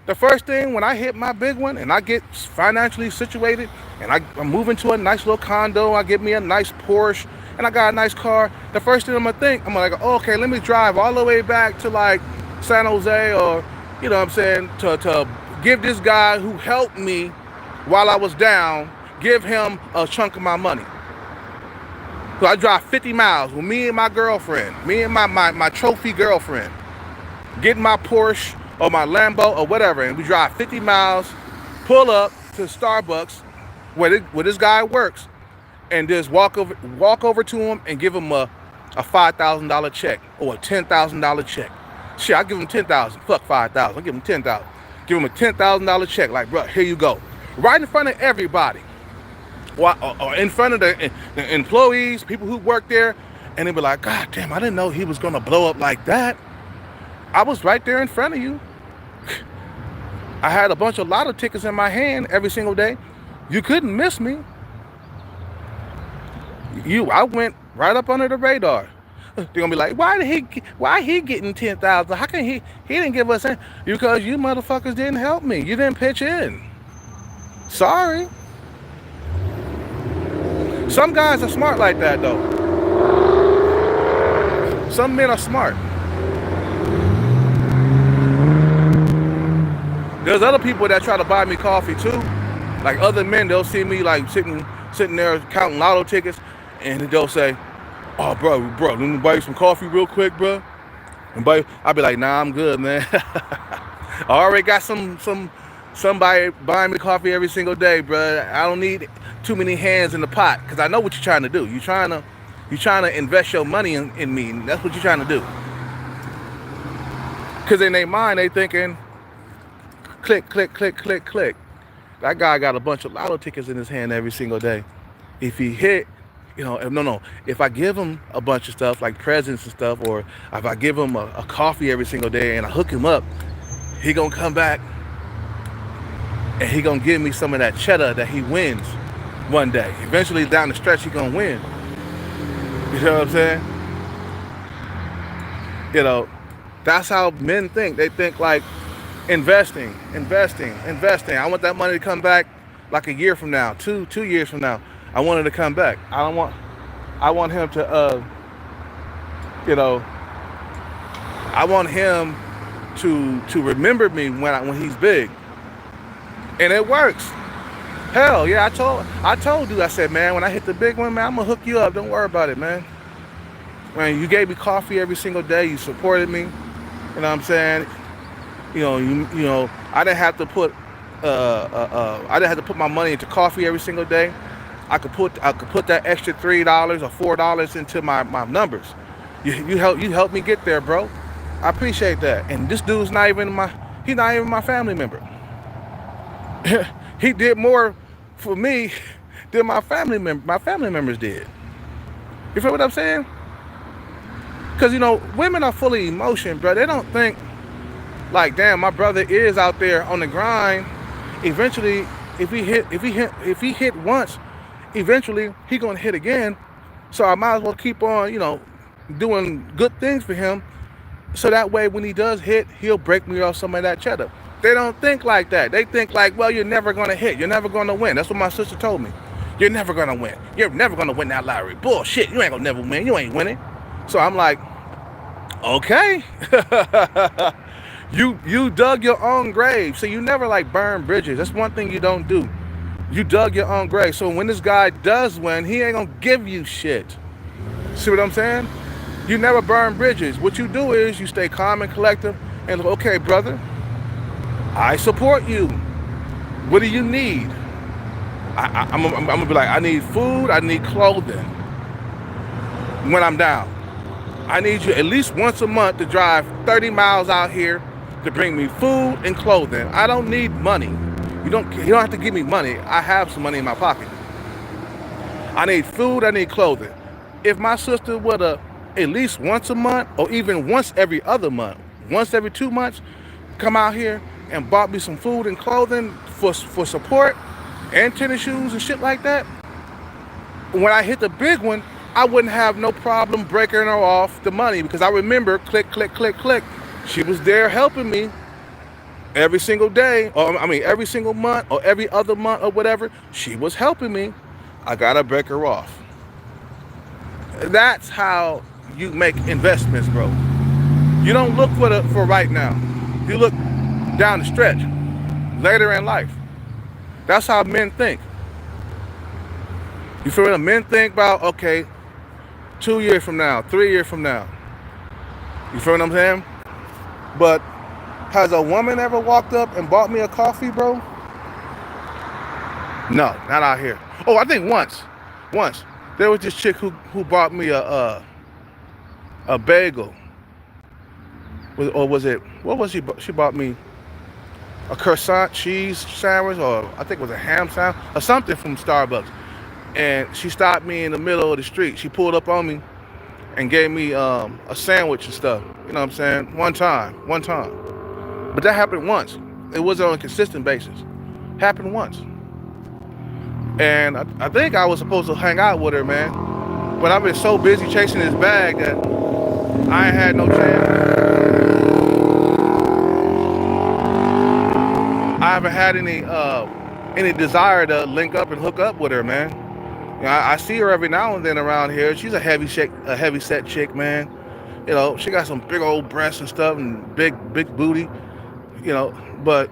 The first thing when I hit my big one and I get financially situated and I'm moving to a nice little condo, I get me a nice Porsche and I got a nice car, the first thing I'm gonna think, I'm like, oh, okay, let me drive all the way back to like San Jose or, you know what I'm saying, to give this guy who helped me while I was down, give him a chunk of my money. So I drive 50 miles with me and my girlfriend, me and my trophy girlfriend, getting my Porsche or my Lambo or whatever, and we drive 50 miles, pull up to Starbucks where this guy works, and just walk over to him and give him a $5,000 check or a $10,000 check. Shit, I give him 10,000. Fuck 5,000. I give him 10,000. Give him a $10,000 check. Like, bro, here you go, right in front of everybody, or in front of the employees, people who work there, and they be like, God damn, I didn't know he was gonna blow up like that. I was right there in front of you. I had a bunch of lotto tickets in my hand every single day. You couldn't miss me. I went right up under the radar. They're gonna be like, why he getting 10,000? How can he didn't give us any? Because you motherfuckers didn't help me. You didn't pitch in. Sorry. Some guys are smart like that though. Some men are smart. There's other people that try to buy me coffee too. Like other men, they'll see me like sitting there counting lotto tickets, and they'll say, "Oh, bro, let me buy you some coffee real quick, bro." And I'll be like, "Nah, I'm good, man. I already got somebody buying me coffee every single day, bro. I don't need too many hands in the pot, because I know what you're trying to do. You're trying to invest your money in me, and that's what you're trying to do. Because in their mind, they thinking, click, click, click, click, click. That guy got a bunch of lotto tickets in his hand every single day. If he hit, if I give him a bunch of stuff like presents and stuff, or if I give him a coffee every single day and I hook him up, he gonna come back and he gonna give me some of that cheddar that he wins one day. Eventually down the stretch, he gonna win. You know what I'm saying? That's how men think. They think like investing. I want that money to come back like a year from now, two years from now. I want it to come back. I want him to, I want him to remember me when he's big. And it works. Hell yeah, I told you, I said, man, when I hit the big one, man, I'm gonna hook you up. Don't worry about it, man. Man, you gave me coffee every single day. You supported me. You know what I'm saying? I didn't have to put my money into coffee every single day. I could put that extra $3 or $4 into my numbers. You helped me get there, bro. I appreciate that. And this dude's not even my family member. He did more for me than my family members did. You feel what I'm saying? Because women are full of emotion, bro. They don't think like, damn, my brother is out there on the grind. Eventually, if he hit once, eventually he gonna hit again. So I might as well keep on, doing good things for him. So that way, when he does hit, he'll break me off some of that cheddar. They don't think like that. They think like, well, you're never gonna hit. You're never gonna win. That's what my sister told me. You're never gonna win. You're never gonna win that lottery. Bullshit. You ain't gonna never win. You ain't winning. So I'm like, okay. You dug your own grave. So you never like burn bridges. That's one thing you don't do. You dug your own grave. So when this guy does win, he ain't gonna give you shit. See what I'm saying? You never burn bridges. What you do is you stay calm and collective and okay, brother, I support you. What do you need? I'm gonna be like, I need food, I need clothing when I'm down. I need you at least once a month to drive 30 miles out here to bring me food and clothing. I don't need money. You don't have to give me money. I have some money in my pocket. I need food, I need clothing. If my sister would have at least once a month or even once every other month, once every 2 months, come out here and bought me some food and clothing for support and tennis shoes and shit like that, when I hit the big one, I wouldn't have no problem breaking her off the money because I remember click, click, click, click. She was there helping me every single day, or I mean every single month or every other month or whatever. She was helping me. I gotta break her off. That's how you make investments, bro. You don't look for right now. You look down the stretch, later in life. That's how men think. You feel me? Men think about, okay, 2 years from now, 3 years from now. You feel what I'm saying? But has a woman ever walked up and bought me a coffee, bro? No, not out here. Oh, I think once. There was this chick who bought me a bagel. Or was it, what was she bought me a croissant cheese sandwich, or I think it was a ham sandwich, or something from Starbucks. And she stopped me in the middle of the street. She pulled up on me and gave me a sandwich and stuff. You know what I'm saying? One time. But that happened once. It wasn't on a consistent basis. Happened once. And I think I was supposed to hang out with her, man. But I've been so busy chasing this bag that I ain't had no chance. I haven't had any desire to link up and hook up with her, man. You know, I see her every now and then around here. She's a heavy set chick, man. You know, she got some big old breasts and stuff and big booty. You know, but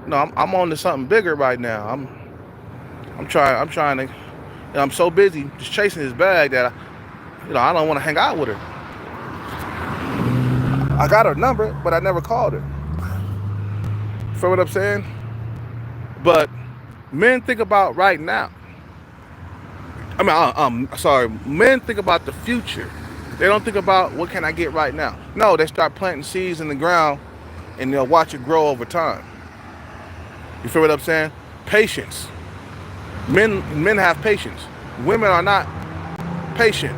no, I'm on to something bigger right now. I'm trying to. You know, I'm so busy just chasing this bag that I don't want to hang out with her. I got her number, but I never called her. Feel what I'm saying? But men think about right now. Men think about the future. They don't think about what can I get right now. No, they start planting seeds in the ground and they'll watch it grow over time. You feel what I'm saying? Patience. Men have patience. Women are not patient.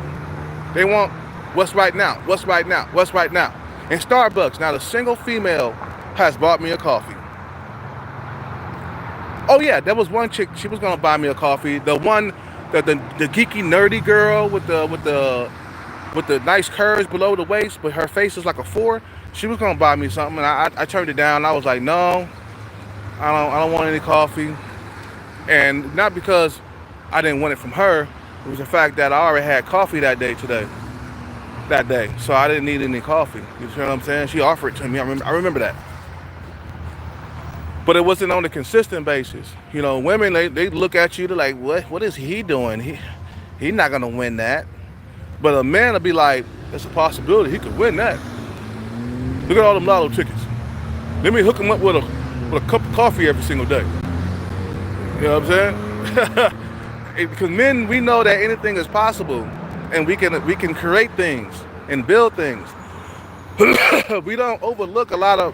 They want what's right now, what's right now, what's right now. In Starbucks, not a single female has bought me a coffee. Oh yeah, there was one chick, she was gonna buy me a coffee. The one, the geeky nerdy girl with the nice curves below the waist, but her face is like a 4. She was gonna buy me something, and I turned it down. I was like, no, I don't want any coffee. And not because I didn't want it from her, it was the fact that I already had coffee that day. So I didn't need any coffee. You see what I'm saying? She offered it to me. I remember that. But it wasn't on a consistent basis. You know, women, they look at you, they're like, what is he doing? He's not gonna win that. But a man will be like, there's a possibility he could win that. Look at all them lotto tickets. Let me hook him up with a cup of coffee every single day. You know what I'm saying? Because men, we know that anything is possible, and we can create things and build things. We don't overlook a lot of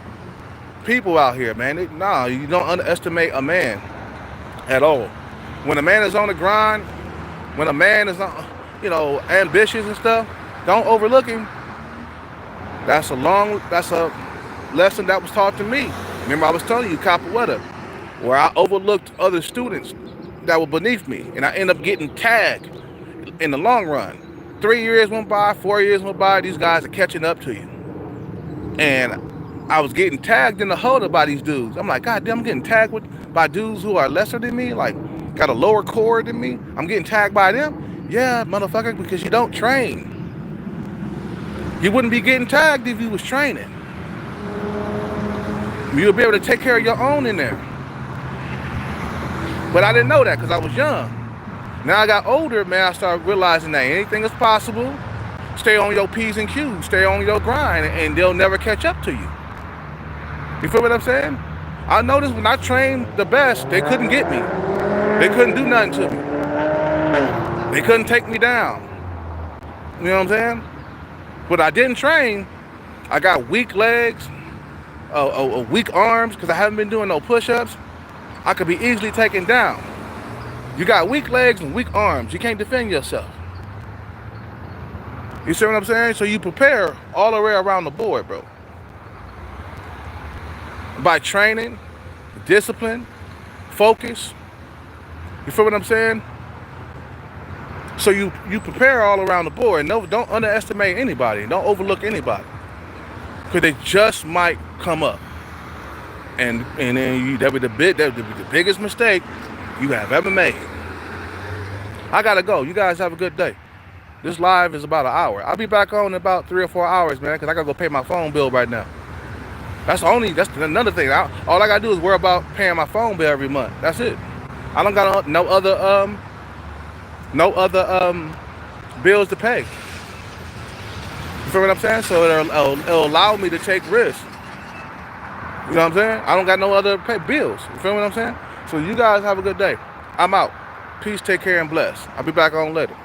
people out here, man. You don't underestimate a man at all. When a man is on the grind, when a man is ambitious and stuff, don't overlook him. That's a lesson that was taught to me. Remember, I was telling you, Capoeira, where I overlooked other students that were beneath me, and I end up getting tagged in the long run. 3 years went by, 4 years went by, these guys are catching up to you. And I was getting tagged in the holder by these dudes. I'm like, God damn, I'm getting tagged by dudes who are lesser than me. Like, got a lower core than me. I'm getting tagged by them. Yeah, motherfucker, because you don't train. You wouldn't be getting tagged if you was training. You'll be able to take care of your own in there. But I didn't know that because I was young. Now I got older, man, I started realizing that anything is possible. Stay on your P's and Q's, stay on your grind, and they'll never catch up to you. You feel what I'm saying? I noticed when I trained the best, they couldn't get me. They couldn't do nothing to me. They couldn't take me down. You know what I'm saying? But I didn't train. I got weak legs, weak arms, because I haven't been doing no push-ups. I could be easily taken down. You got weak legs and weak arms. You can't defend yourself. You see what I'm saying? So you prepare all the way around the board, bro. By training, discipline, focus. You feel what I'm saying? So you prepare all around the board. No, don't underestimate anybody. Don't overlook anybody. Because they just might come up. And then that would be the biggest mistake you have ever made. I gotta go. You guys have a good day. This live is about an hour. I'll be back on in about 3 or 4 hours, man, because I gotta go pay my phone bill right now. That's another thing. All I gotta do is worry about paying my phone bill every month. That's it. I don't got no other bills to pay. You feel what I'm saying? So it'll allow me to take risks. You know what I'm saying? I don't got no other bills. You feel what I'm saying? So you guys have a good day. I'm out. Peace, take care, and bless. I'll be back on later.